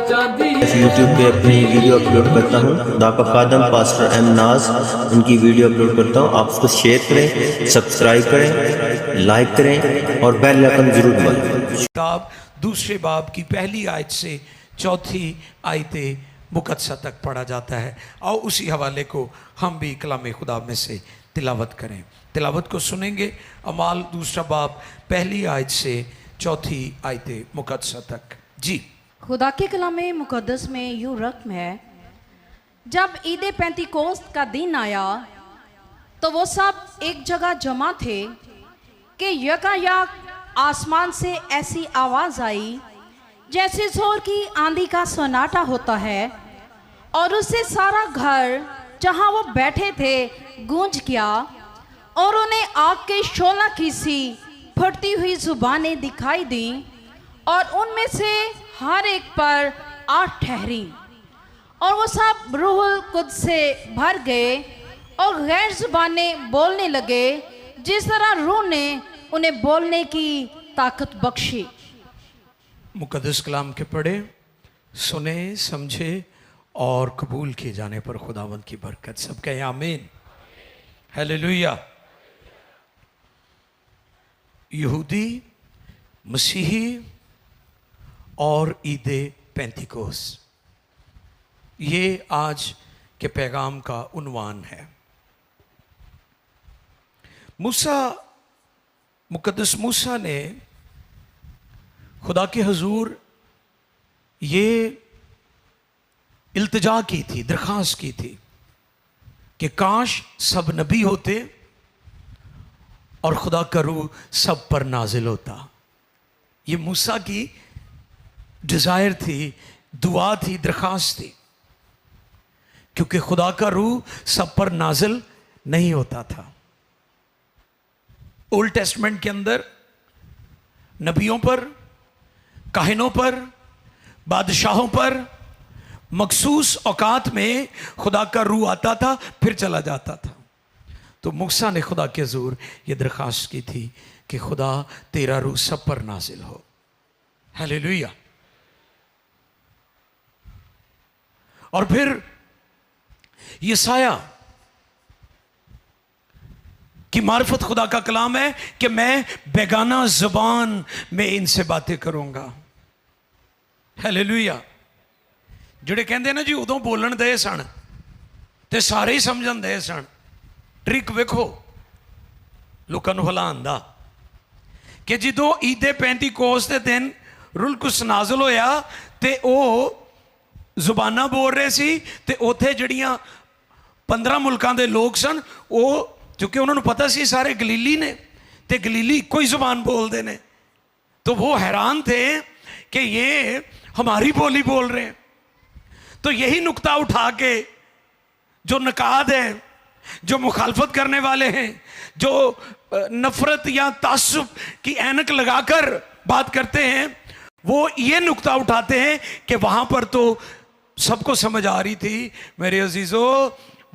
YouTube पे अपनी video upload करता हूँ। खुदा का खादम पास्टर एम नाज उनकी वीडियो अपलोड करता हूँ। आप उसको शेयर करें, सब्सक्राइब करें, लाइक करें और बेल आइकन जरूर दबाएं। किताब दूसरे बाब की पहली आयत से चौथी आयत मुकद्दसा तक पढ़ा जाता है। आओ उसी हवाले को हम भी कलाम खुदा में से तिलावत करें। तिलावत को सुनेंगे। अमाल दूसरा बाब पहली आयत से चौथी आयत मुकद्दसा तक। जी, खुदा के कलाम मुकद्दस में यूँ रकम है, जब ईद पेंतिकोस्त का दिन आया तो वो सब एक जगह जमा थे कि यकायक आसमान से ऐसी आवाज़ आई जैसे जोर की आंधी का सन्नाटा होता है, और उससे सारा घर जहाँ वो बैठे थे गूंज गया, और उन्हें आग के शोला की सी फटती हुई जुबानें दिखाई दी, और उनमें से हर एक पर आग ठहरी, और वो सब रूहुल कुद्स से भर गए और गैर जुबानें बोलने लगे जिस तरह रूह ने उन्हें बोलने की ताकत बख्शी। मुकद्दस कलाम के पढ़े, सुने, समझे और कबूल किए जाने पर खुदावंद की बरकत। सब कहें आमीन, हालेलुया। यहूदी, मसीही और ईद पेंतिकोस्त, ये आज के पैगाम का उन्वान है। मुकद्दस मूसा ने खुदा के हुजूर ये इल्तिजा की थी, दरख्वास्त की थी कि काश सब नबी होते और खुदा का रूह सब पर नाजिल होता। ये मूसा की डिज़ायर थी, दुआ थी, दरख्वास्त थी, क्योंकि खुदा का रूह सब पर नाजिल नहीं होता था। ओल्ड टेस्टमेंट के अंदर नबियों पर, काहिनों पर, बादशाहों पर मखसूस औकात में खुदा का रूह आता था, फिर चला जाता था। तो मूसा ने खुदा के हुजूर ये दरख्वास्त की थी कि खुदा तेरा रूह सब पर नाजिल हो। हालेलुया। और फिर यसाया की मार्फत खुदा का कलाम है कि मैं बेगाना जुबान में इनसे बातें करूंगा। हालेलुया। ਜਿਹੜੇ ਕਹਿੰਦੇ ਨੇ ਜੀ ਉਦੋਂ ਬੋਲਣ ਦੇ ਸਨ ਤੇ ਸਾਰੇ ਹੀ ਸਮਝਣ ਦੇ ਸਨ। ਟ੍ਰਿਕ ਵੇਖੋ ਲੋਕਾਂ ਨੂੰ ਹਲਾਉਣ ਦਾ ਕਿ ਜਦੋਂ ਈਦ ਪੈਂਤੀਕੋਸਤ ਦੇ ਦਿਨ ਰੂਹੁਲ ਕੁਦਸ ਨਾਜ਼ਲ ਹੋਇਆ ਤੇ ਉਹ ਜ਼ੁਬਾਨਾਂ ਬੋਲ ਰਹੇ ਸੀ, ਤੇ ਉੱਥੇ ਜਿਹੜੀਆਂ 15 ਮੁਲਕਾਂ ਦੇ ਲੋਕ ਸਨ, ਉਹ ਕਿਉਂਕਿ ਉਹਨਾਂ ਨੂੰ ਪਤਾ ਸੀ ਸਾਰੇ ਗਲੀਲੀ ਨੇ ਤੇ ਗਲੀਲੀ ਇੱਕੋ ਹੀ ਜ਼ੁਬਾਨ ਬੋਲਦੇ ਨੇ, तो वो हैरान थे कि ये हमारी बोली बोल रहे हैं। तो यही नुक्ता उठा के जो नकाद है, जो मुखालफत करने वाले हैं, जो नफरत या तासुब की ऐनक लगाकर बात करते हैं, वो ये नुक्ता उठाते हैं कि वहाँ पर तो सबको समझ आ रही थी मेरे अजीज़ों,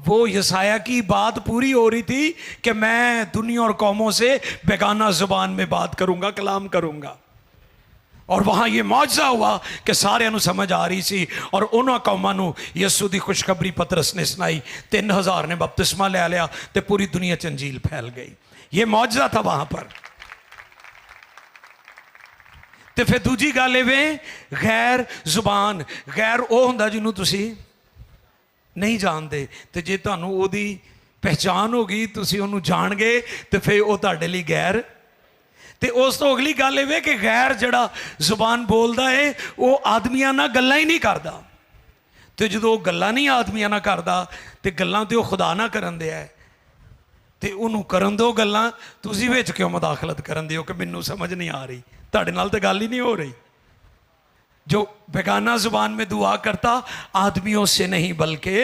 वो यसाया की बात पूरी हो रही थी कि मैं दुनिया और कौमों से बेगाना ज़ुबान में बात करूँगा, कलाम करूँगा। और वहाँ ये मौजज़ा हुआ कि सारे समझ आ रही सी, और उन्होंने कौमां नूं यसू दी खुशखबरी पतरस ने सुनाई। 3000 ने बपतिस्मा ले लिया तो पूरी दुनिया च अंजील फैल गई। ये मौजज़ा था वहाँ पर। तो फिर दूजी गल इवें, गैर जुबान, गैर वो हुंदा जिन्हों तुसी नहीं जानते, तो जे तुहानूं ओहदी पहचान होगी, तुसी उहनूं जान गए, तो फिर वो तुहाडे लई गैर। तो उस तो अगली गल इवें कि गैर जिहड़ा जुबान बोलदा है वो आदमियां नाल गल्लां ही नहीं करदा। तो जो गल्लां नहीं आदमियां नाल करदा तो गल्लां तो वो खुदा ना करन दिया है, तो उन्होंने करन दो गल्लां, तुसीं विच क्यों मुदाखलत करन दिओ कि मैनूं समझ नहीं आ रही, तुहाडे नाल तो गल ही नहीं हो रही। जो बेगाना जुबान में दुआ करता आदमियों से नहीं बल्कि,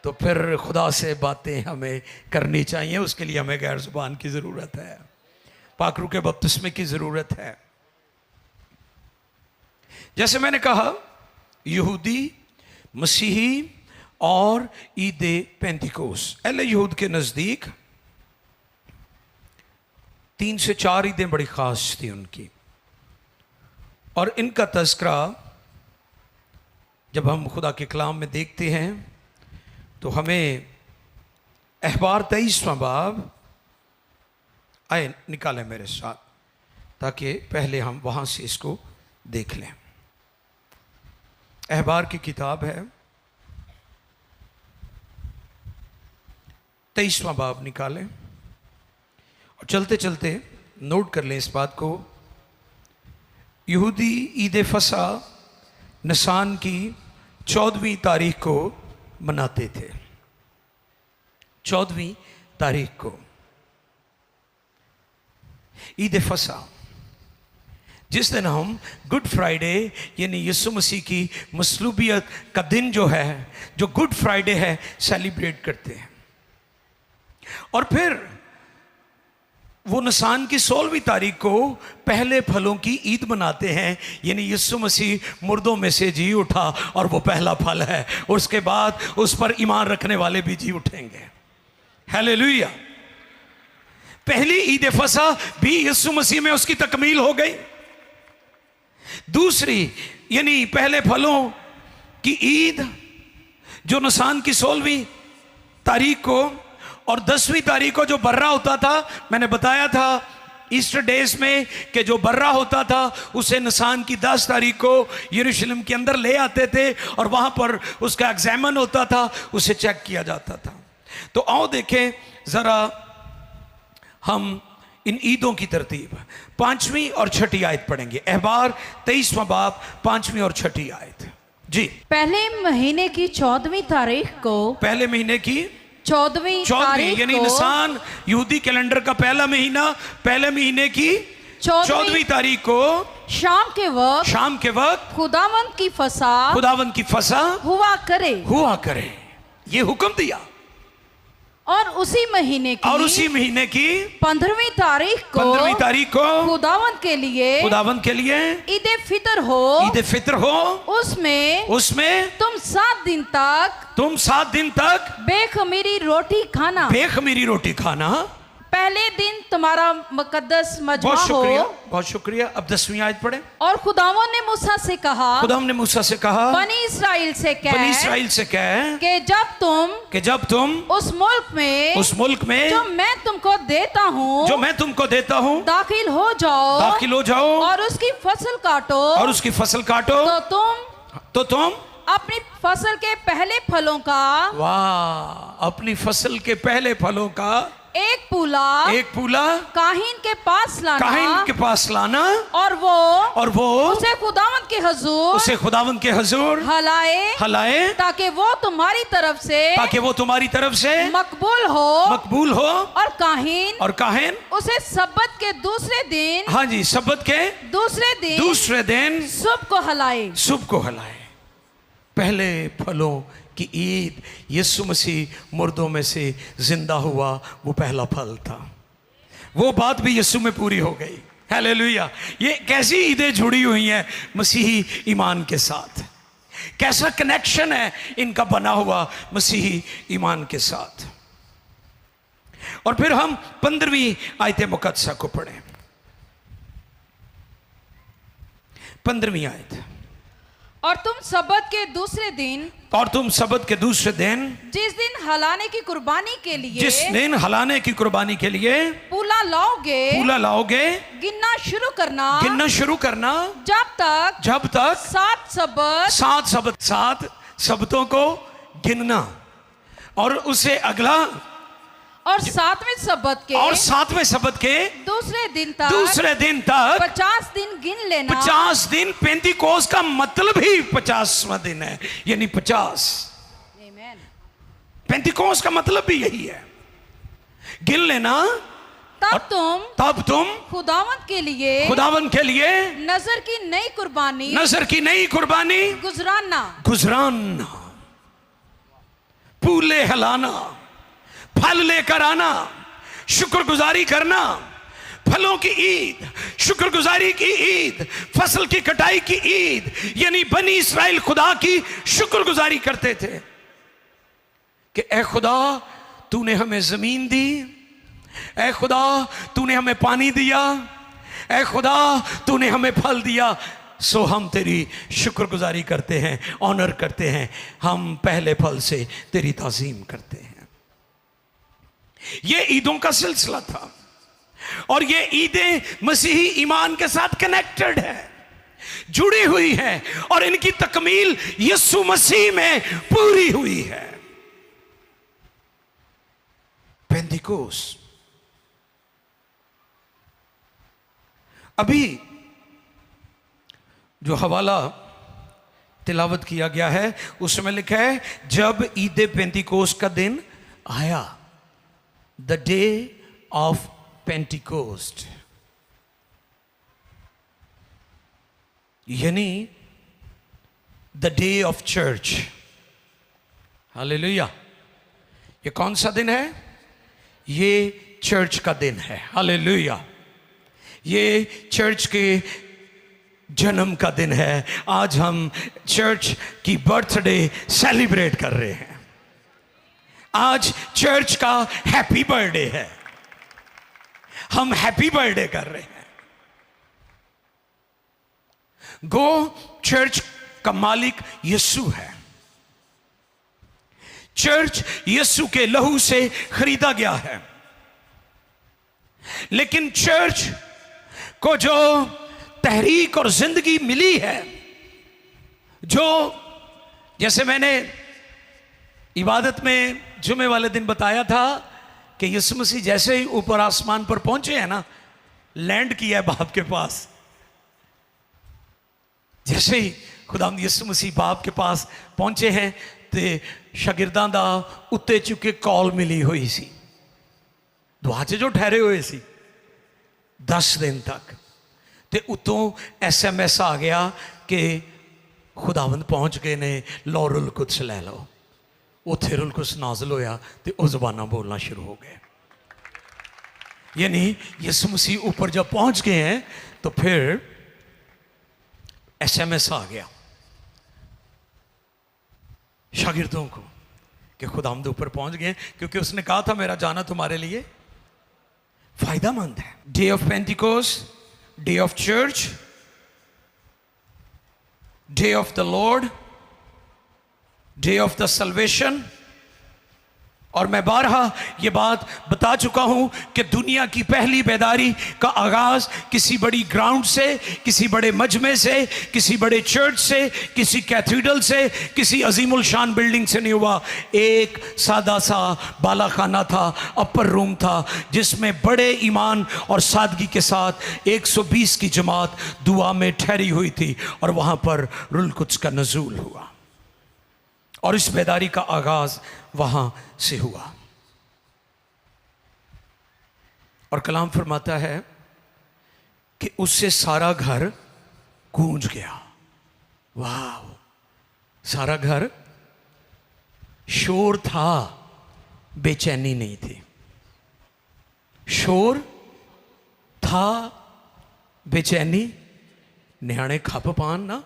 तो फिर खुदा से बातें हमें करनी चाहिए। उसके लिए हमें गैर जुबान की ज़रूरत है, पाक रूह के बपतिस्मे की ज़रूरत है। जैसे मैंने कहा, यहूदी, मसीही और ईद पेंतिकोस्त। अहले यहूद के नज़दीक 3 से 4 ईदें बड़ी ख़ास थी उनकी, और इनका तज़किरा जब हम खुदा के कलाम में देखते हैं तो हमें अहबार 23वां बाब, आए निकालें मेरे साथ ताकि पहले हम वहाँ से इसको देख लें। अहबार की किताब है, 23वां बाब निकालें और चलते चलते नोट कर लें इस बात को। यहूदी ईद फसा निसान की 14वीं तारीख को मनाते थे। 14वीं तारीख को ईद फसा, जिस दिन हम गुड फ्राइडे यानी यीशु मसीह की मसलूबियत का दिन जो है, जो गुड फ्राइडे है, सेलिब्रेट करते हैं। और फिर वो निसान की 16वीं तारीख को पहले फलों की ईद मनाते हैं, यानी यीशु मसीह मुर्दों में से जी उठा और वो पहला फल है। उसके बाद उस पर ईमान रखने वाले भी जी उठेंगे। हालेलुया। पहली ईद फसा भी यीशु मसीह में उसकी तकमील हो गई। दूसरी यानी पहले फलों की ईद जो निसान की 16वीं तारीख को और 10वीं तारीख को जो बर्रा होता था, मैंने बताया था ईस्टर डेज में कि जो बर्रा होता था उसे निसान की 10 तारीख को यरूशलेम के अंदर ले आते थे और वहाँ पर उसका एग्जामन होता था, उसे चेक किया जाता था। तो आओ देखें ज़रा हम इन ईदों की तरतीब। 5वीं और 6ठी आयत पढ़ेंगे। अहबार 23वां बाब 5वीं और 6ठी आयत जी। पहले महीने की 14वीं तारीख को, पहले महीने की 14वीं तारीख यानी को, निसान यहूदी कैलेंडर का पहला महीना, पहले महीने की 14वीं तारीख को शाम के वक्त खुदावंद की फसा हुआ करे, ये हुक्म दिया। और उसी महीने की 15वीं तारीख को खुदावंद के लिए ईद फितर हो, उसमें तुम 7 दिन तक बेखमीरी रोटी खाना। पहले दिन तुम्हारा मुकद्दस मजमा हो। बहुत शुक्रिया। अब 10वीं आयत पढ़े। और खुदावंद ने मूसा से कहा, बनी इस्राएल से कह कि जब तुम उस मुल्क में जो मैं तुमको देता हूँ दाखिल हो जाओ और उसकी फसल काटो तो तुम अपनी फसल के पहले फलों का एक पूला काहीन के पास लाना और वो उसे खुदावंद के हुजूर हलाए ताकि वो तुम्हारी तरफ से मकबूल हो। और काहीन उसे सब्बत के दूसरे दिन, हाँ जी, सब्बत के दूसरे दिन सुबह को हलाए। पहले फलों कि ईद, यीशु मसीह मुर्दों में से जिंदा हुआ, वो पहला फल था। वो बात भी यीशु में पूरी हो गई। हालेलुया। ये कैसी ईदें जुड़ी हुई हैं मसीही ईमान के साथ, कैसा कनेक्शन है इनका बना हुआ मसीही ईमान के साथ। और फिर हम 15वीं आयत मुकद्दसा को पढ़ें। 15वीं आयत। और तुम सब्बत के दूसरे दिन जिस दिन हलाने की कुर्बानी के लिए पूला लाओगे गिनना शुरू करना जब तक 7 सब्तों को गिनना और उसे अगला और 7वें सब्बत के दूसरे दिन तक 50 दिन गिन लेना। 50 दिन पेंतीकोस का मतलब ही 50वां दिन है, यानी 50। पेंतीकोस का मतलब भी यही है, गिन लेना। तब तुम खुदावंद के लिए नजर की नई कुर्बानी गुजराना, पूले हलाना, फल लेकर आना, शुक्रगुजारी करना। फलों की ईद, शुक्रगुजारी की ईद, फसल की कटाई की ईद, यानी बनी इस्राएल खुदा की शुक्रगुजारी करते थे कि ऐ खुदा तूने हमें जमीन दी, ऐ खुदा तूने हमें पानी दिया, ऐ खुदा तूने हमें फल दिया। सो हम तेरी शुक्रगुजारी करते हैं, ऑनर करते हैं, हम पहले फल से तेरी ताज़ीम करते हैं। ये ईदों का सिलसिला था और ये ईदें मसीही ईमान के साथ कनेक्टेड है, जुड़ी हुई है और इनकी तकमील यीशु मसीह में पूरी हुई है। पेंटिकोस, अभी जो हवाला तिलावत किया गया है उसमें लिखा है जब ईद पेंटिकोस का दिन आया, द डे ऑफ पेंटिकोस्ट, यानी the day of church. Hallelujah. ये कौन सा दिन है? ये चर्च का दिन है। हालेलुया। ये चर्च के जन्म का दिन है। आज हम चर्च की बर्थडे सेलिब्रेट कर रहे हैं। आज चर्च का हैप्पी बर्थडे है। हम हैप्पी बर्थडे कर रहे हैं। गो चर्च का मालिक यीशु है। चर्च यीशु के लहू से खरीदा गया है, लेकिन चर्च को जो तहरीक और जिंदगी मिली है, जो जैसे मैंने इबादत में जुमे वाले दिन बताया था कि यीशु मसीह जैसे ही ऊपर आसमान पर पहुंचे हैं ना, लैंड किया है बाप के पास, जैसे ही खुदावंद यीशु मसीह बाप के पास पहुंचे हैं तो शागिर्दां दा उत्ते चुके कॉल मिली हुई सी, दुआ च जो ठहरे हुए सी 10 दिन तक, ते उतों SMS आ गया कि खुदावंद पहुंच गए ने, लो रुल कुद्स ले लो। उत्थे रुल कुद्स नाज़िल होया ते वो ज़बानां बोलना शुरू हो गए। यानी यीशु मसीह ऊपर जब पहुंच गए हैं तो फिर SMS आ गया शागिर्दों को कि खुदावंद ऊपर पहुंच गए, क्योंकि उसने कहा था मेरा जाना तुम्हारे लिए फायदामंद है। Day of Pentecost, day of church, day of the Lord, day of the salvation. और मैं बारहा ये बात बता चुका हूं कि दुनिया की पहली बेदारी का आगाज किसी बड़ी ग्राउंड से, किसी बड़े मजमे से, किसी बड़े चर्च से, किसी कैथीड्रल से, किसी अजीमुल शान बिल्डिंग से नहीं हुआ। एक सादा सा बाला खाना था, अपर रूम था, जिसमें बड़े ईमान और सादगी के साथ 120 की जमात दुआ में ठहरी हुई थी और वहां पर रुल कुद्स का नज़ूल हुआ और इस बेदारी का आगाज वहां से हुआ। और कलाम फरमाता है कि उससे सारा घर गूंज गया। वाह, सारा घर, शोर था, बेचैनी नहीं थी। शोर था, बेचैनी। नियाणे खप पान ना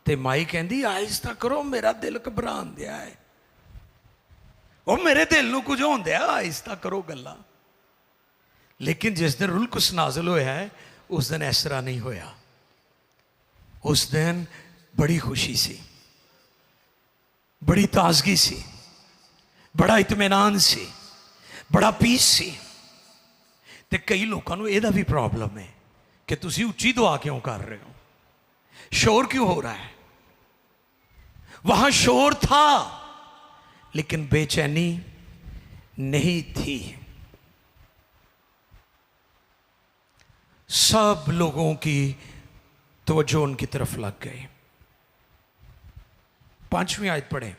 ते माई कहती आहिस्ता करो, मेरा दिल घबरान दिया है, ਉਹ मेरे दिल ਨੂੰ कुछ होंदे आ, आहिस्ता करो गल्ला। लेकिन जिस दिन रुल कुद्स नाज़िल होया है उस दिन इस तरह नहीं होया। उस दिन बड़ी खुशी सी, बड़ी ताजगी सी, बड़ा इत्मीनान सी, बड़ा पीस सी। ते कई लोगों को यह भी प्रॉब्लम है कि तुसी उच्ची दुआ क्यों कर रहे हो, शोर क्यों हो रहा है। वहां शोर था लेकिन बेचैनी नहीं थी। सब लोगों की तवज्जो उनकी तरफ लग गई। 5वीं आयत पढ़े,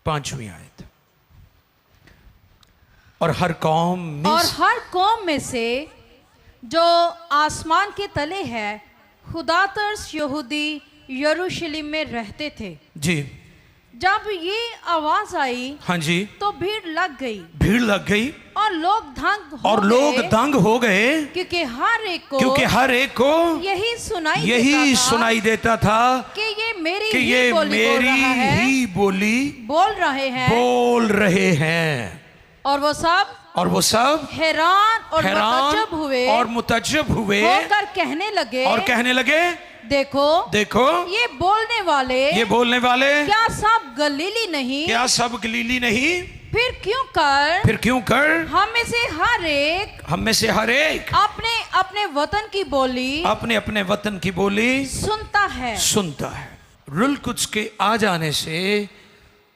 5वीं आयत। और हर कौम में से जो आसमान के तले है, खुदातर्स यहूदी यरूशलेम में रहते थे। जी। जब ये आवाज आई, हाँ जी, तो भीड़ लग गई और लोग दंग हो गए क्योंकि हर एक को यही सुनाई देता था कि ये मेरी ही बोली बोल रहे हैं। और और वो सब हैरान और मुतअज्जब हुए और मुतअज्जब हुए होकर कहने लगे, और कहने लगे, देखो देखो ये बोलने वाले क्या सब गलीली नहीं? क्या सब गलीली नहीं? फिर क्यों कर हम में से हर एक अपने अपने वतन की बोली सुनता है। रुल कुद्स के आ जाने से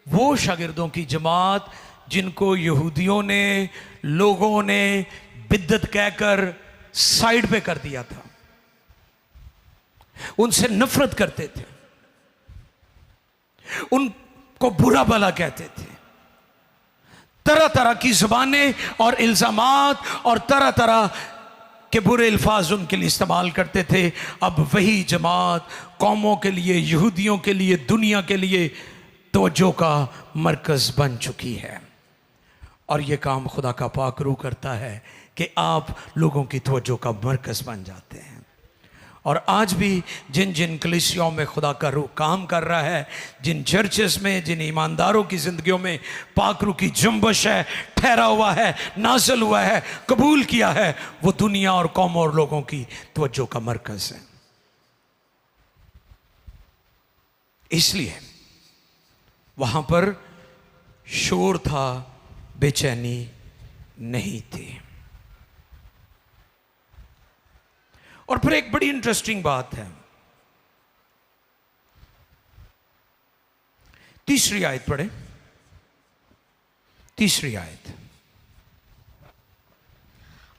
वो शागिर्दों की जमात जिनको यहूदियों ने, लोगों ने बिद्दत कहकर साइड पे कर दिया था, उनसे नफरत करते थे, उनको बुरा भला कहते थे, तरह तरह की जुबानें और इल्जामात और तरह तरह के बुरे अल्फाज उनके लिए इस्तेमाल करते थे। अब वही जमात कौमों के लिए, यहूदियों के लिए, दुनिया के लिए तवज्जो का मरकज बन चुकी है। और ये काम खुदा का पाक रूह करता है कि आप लोगों की तवज्जो का मरकज बन जाते हैं। और आज भी जिन जिन कलीसियाओं में खुदा का रूह काम कर रहा है, जिन चर्चेस में, जिन ईमानदारों की ज़िंदगियों में पाक रूह की जुम्बश है, ठहरा हुआ है, नाज़िल हुआ है, कबूल किया है, वो दुनिया और कौम और लोगों की तवज्जो का मरकज़ है। इसलिए वहाँ पर शोर था, बेचैनी नहीं थी। और फिर एक बड़ी इंटरेस्टिंग बात है, तीसरी आयत पढ़े, तीसरी आयत।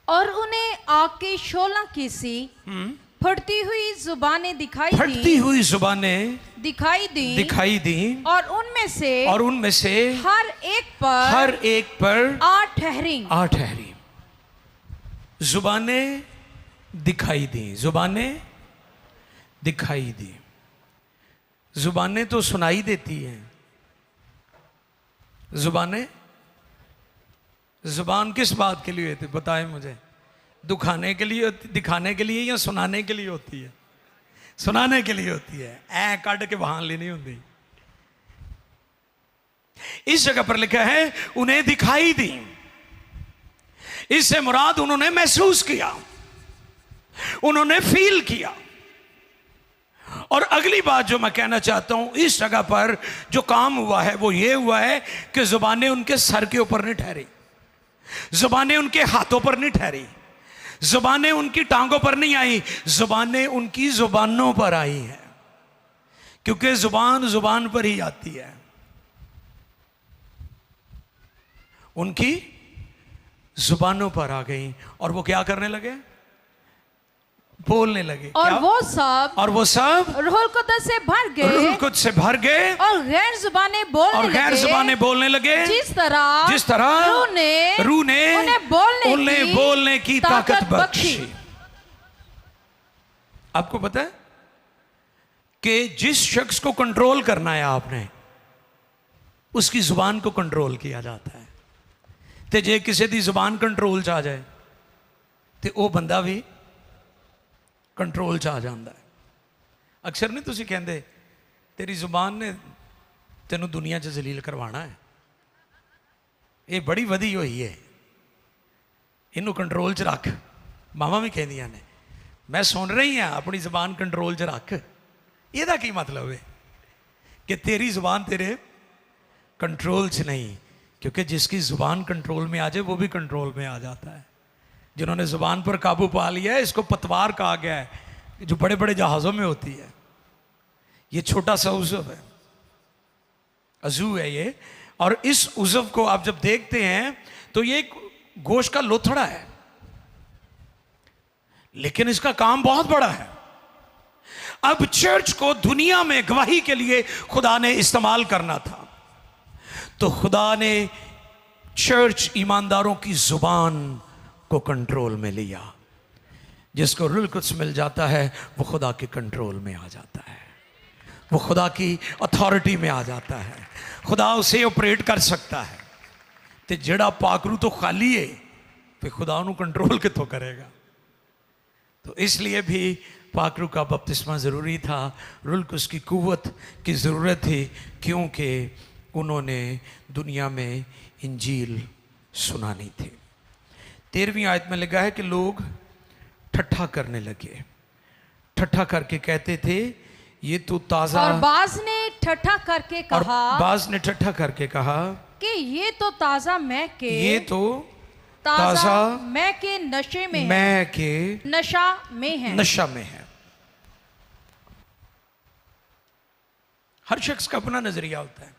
और उन्हें आग के शोला की सी फटती हुई जुबानें दिखाई दी और उनमें से हर एक पर आ ठहरी। जुबानें दिखाई दी। जुबानें तो सुनाई देती हैं। जुबान किस बात के लिए होती, बताएं मुझे? दुखाने के लिए, दिखाने के लिए, या सुनाने के लिए होती है? सुनाने के लिए होती है। ऐ काट के बहान लेनी होती। इस जगह पर लिखा है उन्हें दिखाई दी। इससे मुराद उन्होंने महसूस किया, उन्होंने फील किया। और अगली बात जो मैं कहना चाहता हूं, इस जगह पर जो काम हुआ है वो ये हुआ है कि जुबानें उनके सर के ऊपर नहीं ठहरी, जुबानें उनके हाथों पर नहीं ठहरी, जुबानें उनकी टांगों पर नहीं आई, जुबानें उनकी जुबानों पर आई हैं। क्योंकि जुबान जुबान पर ही आती है। उनकी जुबानों पर आ गई और वो क्या करने लगे? बोलने लगे। और क्या? वो सब रूहुल कुद्दस से भर गए और गैर जुबानें बोलने लगे जिस तरह रूह ने उन्हें बोलने की ताकत बख्शी। आपको पता है कि जिस शख्स को कंट्रोल करना है आपने, उसकी जुबान को कंट्रोल किया जाता है। ते जे किसी दी जुबान कंट्रोल च आ जाए तो वह बंदा भी कंट्रोल च आ जाता है। अक्सर नहीं तुसी कहंदे तेरी जुबान ने तेनू दुनिया च जलील करवाना है, ये बड़ी वधी हुई है, इनू कंट्रोल च रख। मामा भी कहदियां ने मैं सुन रही हाँ, अपनी जुबान कंट्रोल च रख। ਇਹਦਾ ਕੀ मतलब है कि तेरी जुबान तेरे कंट्रोल च नहीं, क्योंकि जिसकी जुबान कंट्रोल में आ जाए वो भी कंट्रोल में आ जाता है। जिन्होंने जुबान पर काबू पा लिया है, इसको पतवार कहा गया है, जो बड़े बड़े जहाज़ों में होती है। ये छोटा सा उज़व है, अज़ू है ये। और इस उज़व को आप जब देखते हैं तो ये एक गोश्त का लोथड़ा है, लेकिन इसका काम बहुत बड़ा है। अब चर्च को दुनिया में गवाही के लिए खुदा ने इस्तेमाल करना था, तो खुदा ने चर्च ईमानदारों की जुबान को कंट्रोल में लिया। जिसको रूहुल कुद्स मिल जाता है वो खुदा के कंट्रोल में आ जाता है, वो खुदा की अथॉरिटी में आ जाता है, खुदा उसे ऑपरेट कर सकता है। तो जेड़ा पाकरू तो खाली है, फिर खुदा उन्हें कंट्रोल कितों करेगा? तो इसलिए भी पाकरू का बपतिस्मा ज़रूरी था, रूहुल कुद्स की कुव्वत की ज़रूरत थी, क्योंकि उन्होंने दुनिया में इंजील सुनानी थी। 13वीं आयत में लिखा है कि लोग ठट्ठा करने लगे, ठट्ठा करके कहते थे ये तो ताजा, और बाज ने ठट्ठा करके और कहा, बाज ने ठट्ठा करके कहा कि ये तो ताजा मैं के, ये तो ताजा मैं के नशे में है, मैं के नशा में है। नशा में है। हर शख्स का अपना नजरिया होता है,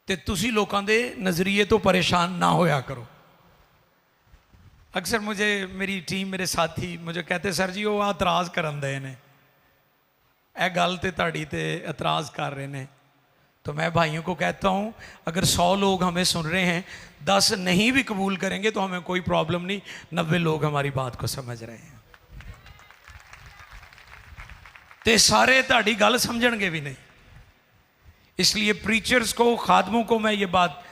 ते तुसी लोगों के नजरिए तो परेशान ना होया करो। अक्सर मुझे मेरी टीम, मेरे साथी मुझे कहते सर जी वो एतराज़ करन दे ने, ए गल ते ताड़ी ते एतराज़ कर रहे हैं। तो मैं भाइयों को कहता हूँ अगर 100 लोग हमें सुन रहे हैं, 10 नहीं भी कबूल करेंगे तो हमें कोई प्रॉब्लम नहीं, 90 लोग हमारी बात को समझ रहे हैं, ते सारे ताड़ी गल समझणगे भी नहीं। इसलिए प्रीचर्स को, खादमों को मैं ये बात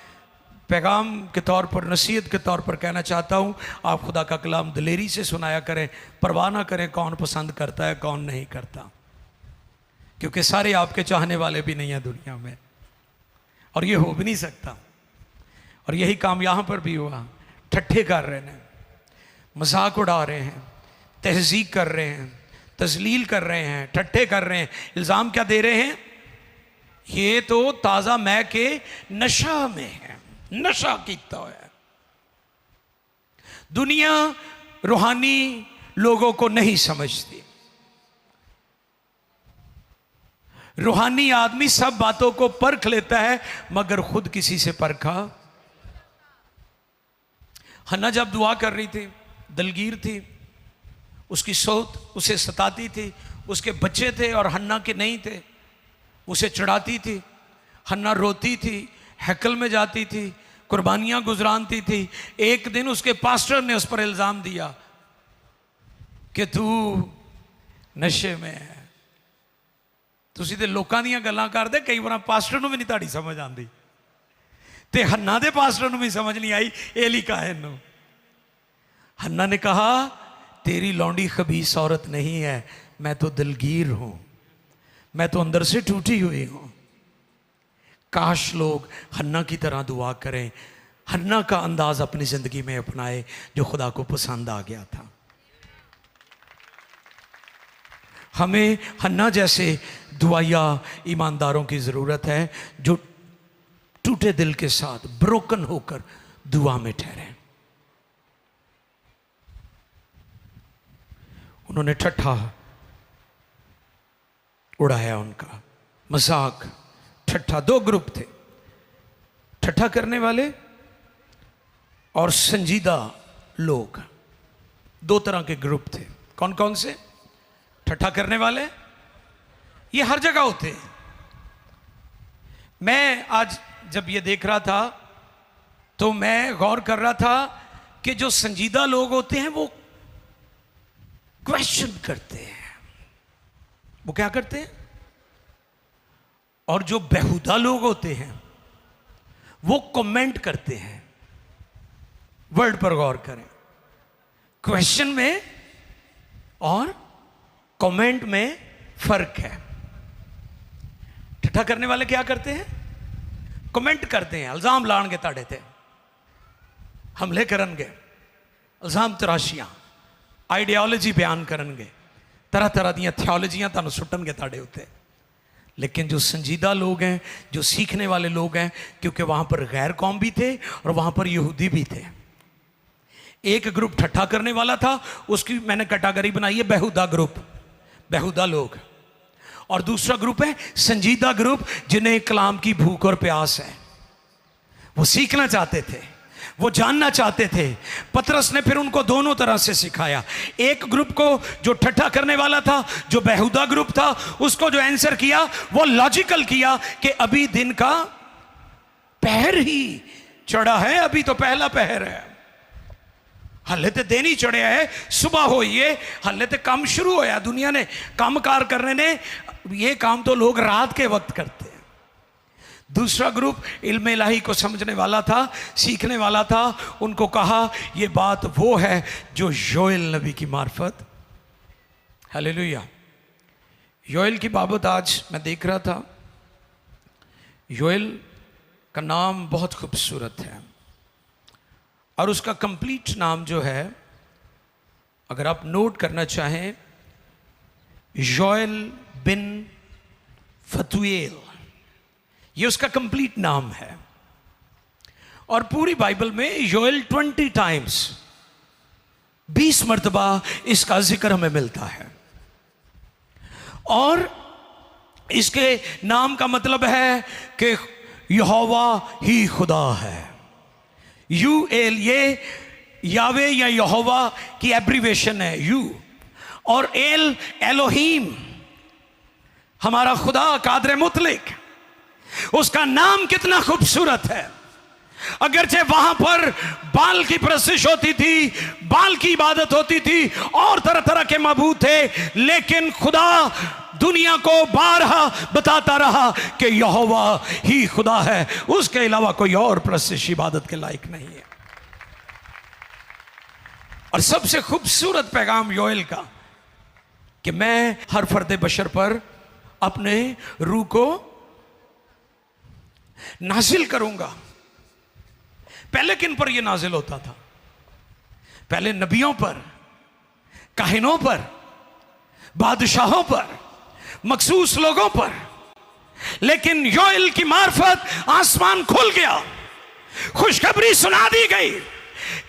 पैगाम के तौर पर, नसीहत के तौर पर कहना चाहता हूँ, आप खुदा का कलाम दिलेरी से सुनाया करें, परवाह ना करें कौन पसंद करता है कौन नहीं करता, क्योंकि सारे आपके चाहने वाले भी नहीं हैं दुनिया में, और ये हो भी नहीं सकता। और यही काम यहाँ पर भी हुआ, ठट्ठे कर रहे हैं, मजाक उड़ा रहे हैं, तहज़ीक कर रहे हैं, तजलील कर रहे हैं, ठट्ठे कर रहे हैं, इल्ज़ाम क्या दे रहे हैं, ये तो ताज़ा मैं के नशा में है, नशा कीता है। दुनिया रूहानी लोगों को नहीं समझती, रूहानी आदमी सब बातों को परख लेता है मगर खुद किसी से परखा। हन्ना जब दुआ कर रही थी, दलगीर थी, उसकी सौत उसे सताती थी, उसके बच्चे थे और हन्ना के नहीं थे, उसे चढ़ाती थी, हन्ना रोती थी, हैकल में जाती थी, कुर्बानियां गुजरानती थी। एक दिन उसके पास्टर ने उस पर इल्ज़ाम दिया कि तू नशे में है। तुसी ते लोकां दीयां गल्लां करदे, कई बार पास्टर नूं भी नहीं ताड़ी समझ आंदी, ते हन्ना दे पास्टर नूं भी समझ नहीं आई एली काहन नूं। हन्ना ने कहा तेरी लौंडी खबीस औरत नहीं है, मैं तो दिलगीर हूं, मैं तो अंदर से टूटी हुई हूं। काश लोग हन्ना की तरह दुआ करें, हन्ना का अंदाज अपनी जिंदगी में अपनाए जो खुदा को पसंद आ गया था। हमें हन्ना जैसे दुआया ईमानदारों की ज़रूरत है जो टूटे दिल के साथ ब्रोकन होकर दुआ में ठहरे। उन्होंने ठट्ठा उड़ाया, उनका मजाक, ठट्ठा। 2 ग्रुप थे, ठट्ठा करने वाले और संजीदा लोग। 2 तरह के ग्रुप थे। कौन कौन से? ठट्ठा करने वाले, ये हर जगह होते हैं। मैं आज जब ये देख रहा था तो मैं गौर कर रहा था कि जो संजीदा लोग होते हैं वो क्वेश्चन करते हैं, वो क्या करते हैं, और जो बेहुदा लोग होते हैं वो कमेंट करते हैं। वर्ड पर गौर करें, क्वेश्चन में और कमेंट में फर्क है। ठट्ठा करने वाले क्या करते हैं? कमेंट करते हैं, इल्जाम लाणगे ताड़े ते, हमले करनगे, इल्जाम तराशियां, आइडियोलॉजी बयान करनगे, तरह तरह दी थियोलॉजियां तुहानूं सुट्टणगे ताड़े उत्ते। लेकिन जो संजीदा लोग हैं, जो सीखने वाले लोग हैं, क्योंकि वहां पर गैर कौम भी थे और वहां पर यहूदी भी थे। एक ग्रुप ठट्ठा करने वाला था, उसकी मैंने कैटेगरी बनाई है बेहुदा ग्रुप, बेहुदा लोग। और दूसरा ग्रुप है संजीदा ग्रुप, जिन्हें कलाम की भूख और प्यास है, वो सीखना चाहते थे, वो जानना चाहते थे। पतरस ने फिर उनको दोनों तरह से सिखाया। एक ग्रुप को जो ठट्ठा करने वाला था, जो बेहुदा ग्रुप था, उसको जो आंसर किया वो लॉजिकल किया कि अभी दिन का पहर ही चढ़ा है, अभी तो पहला पहर है, हले तो दिन ही चढ़िया है, सुबह हुई है, हले तो काम शुरू होया, दुनिया ने काम कार करने ने, ये काम तो लोग रात के वक्त करते हैं। दूसरा ग्रुप इल्म इलाही को समझने वाला था, सीखने वाला था। उनको कहा ये बात वो है जो योएल नबी की मार्फत, हालेलुया। योएल की बाबत आज मैं देख रहा था, योएल का नाम बहुत खूबसूरत है। और उसका कंप्लीट नाम जो है, अगर आप नोट करना चाहें, योएल बिन फतूएल, ये उसका कंप्लीट नाम है। और पूरी बाइबल में योएल 20 टाइम्स, 20 मर्तबा इसका जिक्र हमें मिलता है। और इसके नाम का मतलब है कि यहोवा ही खुदा है। यूएल ये यावे या यहोवा की एब्रीवेशन है, यू, और एल एलोहीम, हमारा खुदा कादर मुतलिक। उसका नाम कितना खूबसूरत है। अगरचे वहां पर बाल की प्रस्तिश होती थी, बाल की इबादत होती थी और तरह तरह के माबूद थे, लेकिन खुदा दुनिया को बारहा बताता रहा कि यहोवा ही खुदा है, उसके अलावा कोई और प्रस्तिश इबादत के लायक नहीं है। और सबसे खूबसूरत पैगाम योएल का कि मैं हर फर्द बशर पर अपने रूह को नाजिल करूंगा। पहले किन पर यह नाजिल होता था? पहले नबियों पर, काहिनों पर, बादशाहों पर, मखसूस लोगों पर। लेकिन योएल की मार्फत आसमान खुल गया, खुशखबरी सुना दी गई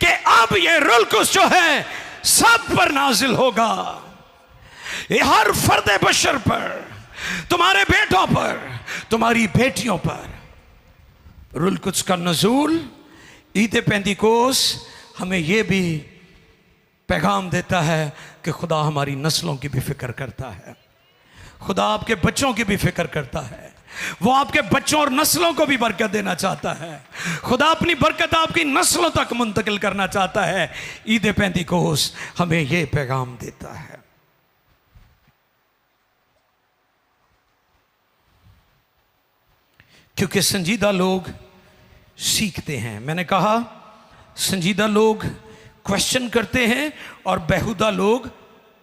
कि अब ये रूह कुद्स जो है सब पर नाजिल होगा। ये हर फर्द बशर पर, तुम्हारे बेटों पर, तुम्हारी बेटियों पर रूह कुद्स का नज़ूल। ईद पेंतिकोस हमें यह भी पैगाम देता है कि खुदा हमारी नस्लों की भी फिक्र करता है, खुदा आपके बच्चों की भी फिक्र करता है, वो आपके बच्चों और नस्लों को भी बरकत देना चाहता है। खुदा अपनी बरकत आपकी नस्लों तक मुंतकिल करना चाहता है। ईद पेंतिकोस हमें यह पैगाम देता है। क्योंकि संजीदा लोग सीखते हैं, मैंने कहा संजीदा लोग क्वेश्चन करते हैं और बेहुदा लोग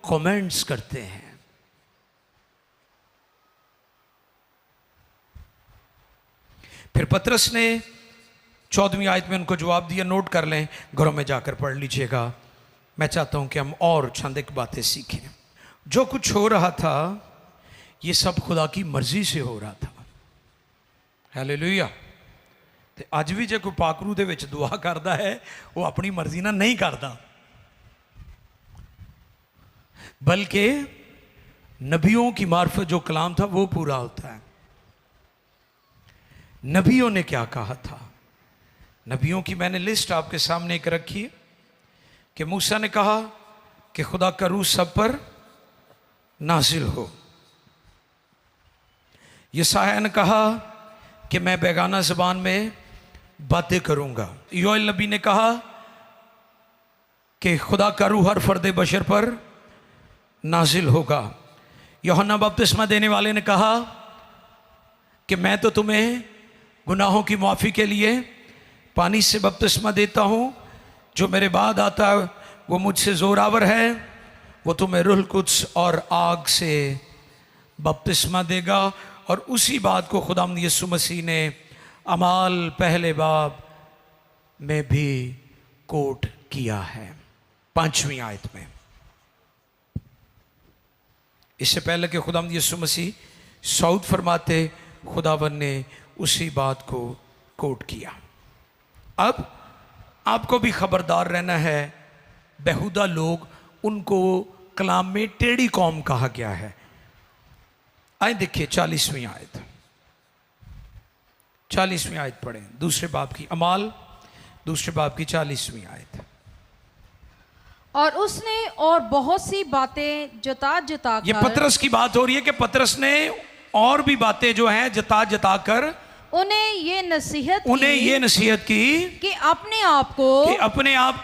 कमेंट्स करते हैं। फिर पतरस ने 14वीं आयत में उनको जवाब दिया, नोट कर लें, घरों में जाकर पढ़ लीजिएगा। मैं चाहता हूं कि हम और चंद एक बातें सीखें। जो कुछ हो रहा था ये सब खुदा की मर्जी से हो रहा था। हालेलुया। ते अज भी जे कोई पाकरू दे विच दुआ करता है वो अपनी मर्जी ना नहीं करता, बल्कि नबियों की मार्फत जो कलाम था वो पूरा होता है। नबियों ने क्या कहा था? नबियों की मैंने लिस्ट आपके सामने एक रखी कि मूसा ने कहा कि खुदा का रूह सब पर नाजिल हो। यशायाह ने कहा कि मैं बेगाना ज़बान में बातें करूंगा। योएल नबी ने कहा कि खुदा का रूह हर फर्द बशर पर नाजिल होगा। यूहन्ना बपतिस्मा देने वाले ने कहा कि मैं तो तुम्हें गुनाहों की माफ़ी के लिए पानी से बपतिस्मा देता हूँ, जो मेरे बाद आता है वो मुझसे ज़ोरावर है, वो तुम्हें रूह कुद्स और आग से बपतिस्मा देगा। और उसी बात को खुदावंद यीशु मसीह ने अमाल पहले बाब में भी कोट किया है 5वीं आयत में। इससे पहले कि खुदावंद यीशु मसीह सऊद फरमाते, खुदावंद ने उसी बात को कोट किया। अब आपको भी खबरदार रहना है, बेहुदा लोग, उनको कलाम में टेढ़ी कौम कहा गया है। आए देखिए 40वीं आयत, 40वीं आयत पढ़ें, दूसरे बाब की, अमाल दूसरे बाब की 40वीं आयत। और उसने और बहुत सी बातें जता जता कर, ये पतरस की बात हो रही है कि पतरस ने और भी बातें जो हैं जता जता कर उन्हें ये नसीहत की कि अपने आप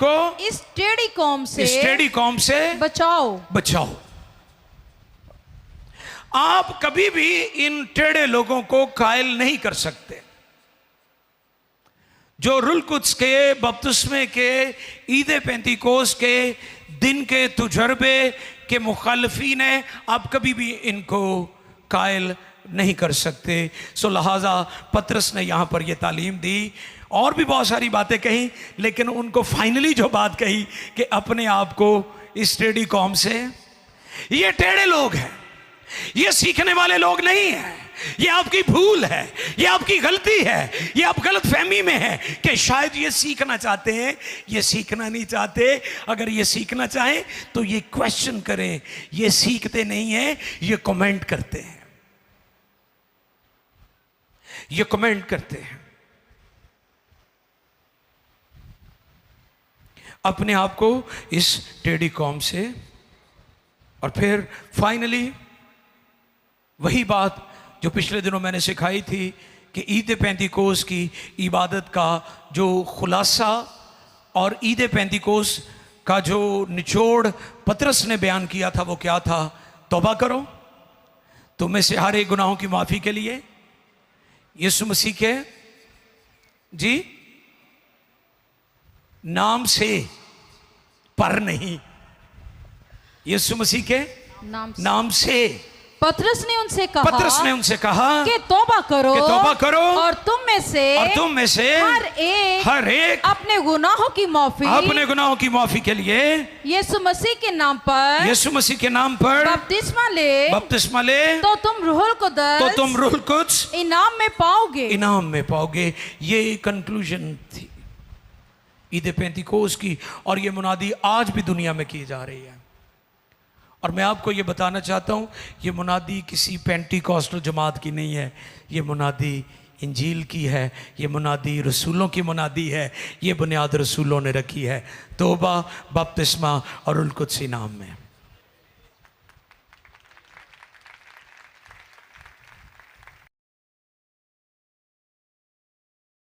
को इस टेढ़ी कौम से बचाओ। आप कभी भी इन टेढ़े लोगों को कायल नहीं कर सकते। जो रूह कुद्स के बपतिस्मे के ईद पेंतिकोस के दिन के तजुर्बे के मुखालफीन हैं, आप कभी भी इनको कायल नहीं कर सकते। सो लिहाजा पतरस ने यहाँ पर यह तालीम दी और भी बहुत सारी बातें कही, लेकिन उनको फाइनली जो बात कही कि अपने आप को इस टेढ़ी कौम से, ये टेढ़े लोग हैं, ये सीखने वाले लोग नहीं हैं, ये आपकी भूल है, ये आपकी गलती है, ये आप गलत फहमी में है कि शायद ये सीखना चाहते हैं। ये सीखना नहीं चाहते। अगर ये सीखना चाहें तो ये क्वेश्चन करें। ये सीखते नहीं हैं, ये कमेंट करते हैं, ये कमेंट करते हैं। अपने आप को इस टेढ़ी कौम से। और फिर फाइनली वही बात जो पिछले दिनों मैंने सिखाई थी कि ईद पेंतिकोस की इबादत का जो खुलासा और ईद पेंतिकोस का जो निचोड़ पतरस ने बयान किया था वो क्या था? तौबा करो तुम में से हर एक गुनाहों की माफ़ी के लिए यीशु मसीह के जी नाम से, पर नहीं, यीशु मसीह के नाम से। पतरस ने उनसे कहा कि तौबा करो और तुम में से हर एक अपने गुनाहों की माफी के लिए यीशु मसीह के नाम पर बपतिस्मा ले तो तुम रूहुल कुद्स इनाम में पाओगे। ये कंक्लूजन थी ईद पेंतिकोस की, और ये मुनादी आज भी दुनिया में की जा रही है। और मैं आपको ये बताना चाहता हूँ, ये मुनादी किसी पेंटिकॉस्टल जमात की नहीं है, ये मुनादी इंजील की है, ये मुनादी रसूलों की मुनादी है। ये बुनियाद रसूलों ने रखी है, तौबा, बपतिस्मा और उल कुद्स इनाम में।